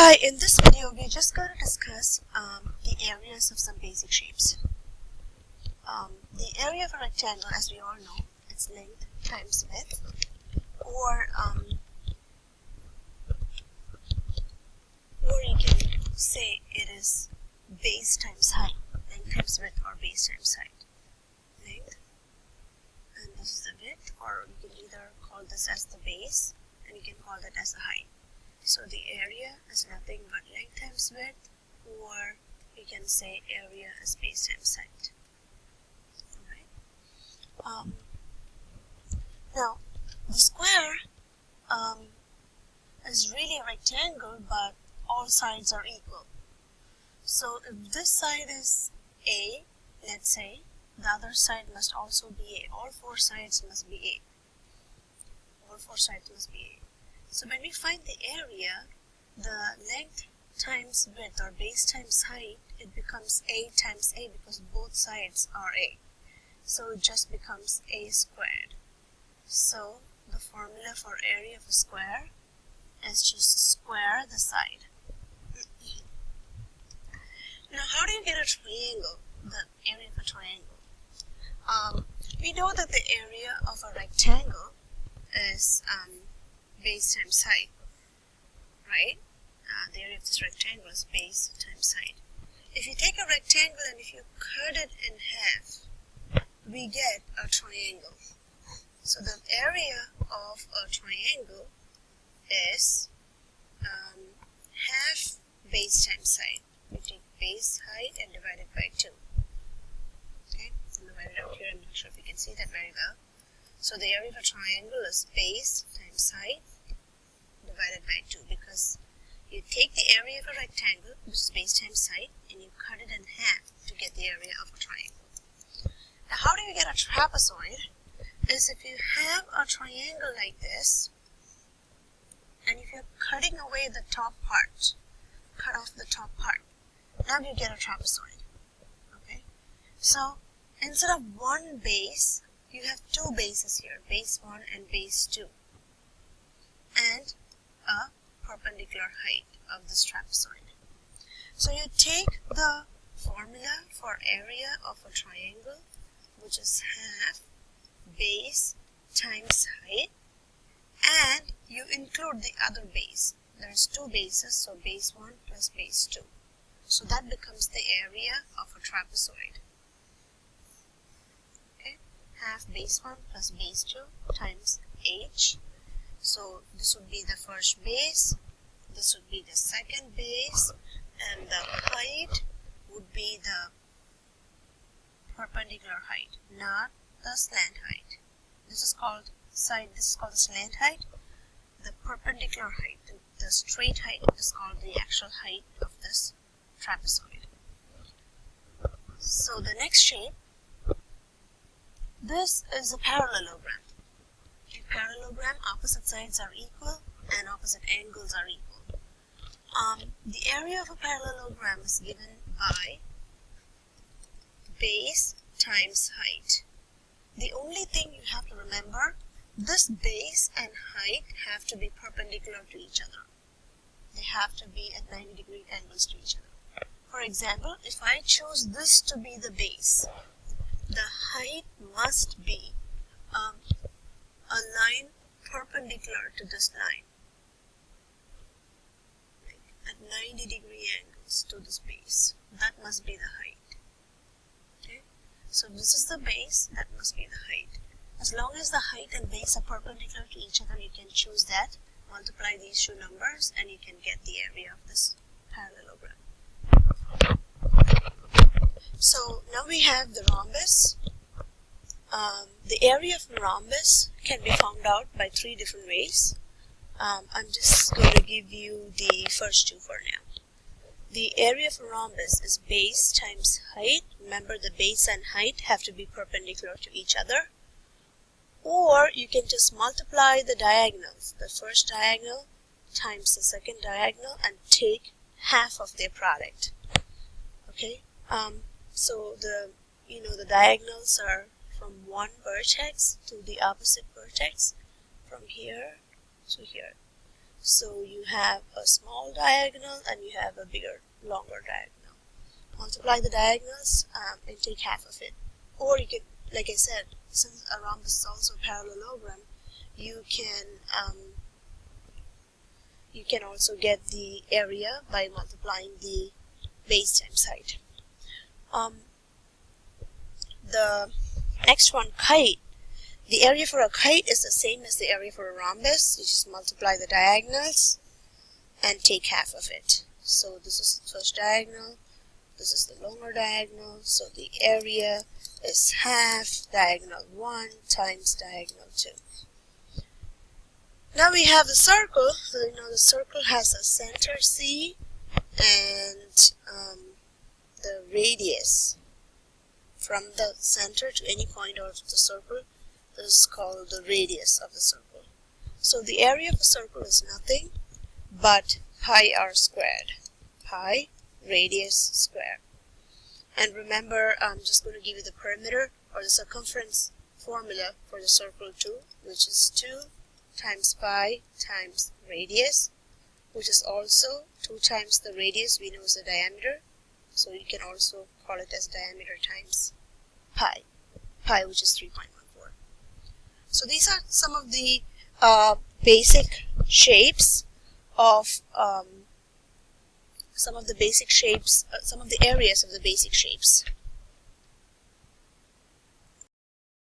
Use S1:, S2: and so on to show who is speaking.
S1: Hi, in this video we're just going to discuss the areas of some basic shapes. The area of a rectangle, as we all know, it's length times width, or you can say it is base times height, length times width, or base times height. Length, and this is the width, or you can either call this as the base and you can call that as the height. So the area is nothing but length times width, or you can say area is base times height. Alright. Now the square is really a rectangle, but all sides are equal. So if this side is A, let's say, the other side must also be A. All four sides must be A. All four sides must be A. So when we find the area, the length times width, or base times height, it becomes A times A because both sides are A. So it just becomes A squared. So the formula for area of a square is just square the side. Now how do you get a triangle, the area of a triangle? We know that the area of a rectangle is base times height, right? The area of this rectangle is base times height. If you take a rectangle and if you cut it in half, we get a triangle. So the area of a triangle is half base times height. We take base height and divide it by 2. Okay, I'll divide it out here. I'm not sure if you can see that very well. So the area of a triangle is base times height divided by 2, because you take the area of a rectangle, which is base times height, and you cut it in half to get the area of a triangle. Now how do you get a trapezoid? Is if you have a triangle like this, and if you're cutting away the top part, cut off the top part, now you get a trapezoid. Okay, so instead of one base, you have two bases here, base 1 and base 2, and a perpendicular height of this trapezoid. So you take the formula for area of a triangle, which is half base times height, and you include the other base. There's two bases, so base 1 plus base 2. So that becomes the area of a trapezoid. Okay, half base 1 plus base 2 times h. So this would be the first base, this would be the second base, and the height would be the perpendicular height, not the slant height. This is called the slant height. The perpendicular height, the straight height, is called the actual height of this trapezoid. So the next shape, this is a parallelogram. In parallelogram, opposite sides are equal and opposite angles are equal. The area of a parallelogram is given by base times height. The only thing you have to remember, this base and height have to be perpendicular to each other. They have to be at 90-degree angles to each other. For example, if I choose this to be the base, the height must be a line perpendicular to this line, at 90-degree angles to this base. That must be the height. Okay, so this is the base, that must be the height. As long as the height and base are perpendicular to each other, you can choose that, multiply these two numbers, and you can get the area of this parallelogram. So now we have the rhombus. The area of a rhombus can be found out by 3 different ways. I'm just going to give you the first two for now. The area of a rhombus is base times height. Remember, the base and height have to be perpendicular to each other. Or you can just multiply the diagonals, the first diagonal times the second diagonal, and take half of their product. Okay, so the diagonals are from one vertex to the opposite vertex, from here to here. So you have a small diagonal and you have a bigger, longer diagonal. Multiply the diagonals and take half of it. Or you can, like I said, since a rhombus is also a parallelogram, you can also get the area by multiplying the base times height. The next one, kite. The area for a kite is the same as the area for a rhombus. You just multiply the diagonals and take half of it. So this is the first diagonal, this is the longer diagonal, so the area is half diagonal 1 times diagonal 2. Now we have the circle. So you know the circle has a center C and the radius from the center to any point of the circle. This is called the radius of the circle. So the area of a circle is nothing but pi r squared. Pi radius squared. And remember, I'm just going to give you the perimeter or the circumference formula for the circle too, which is 2 times pi times radius, which is also 2 times the radius we know is the diameter. So you can also call it as diameter times pi, which is 3.14. So these are some of the basic shapes of some of the areas of the basic shapes.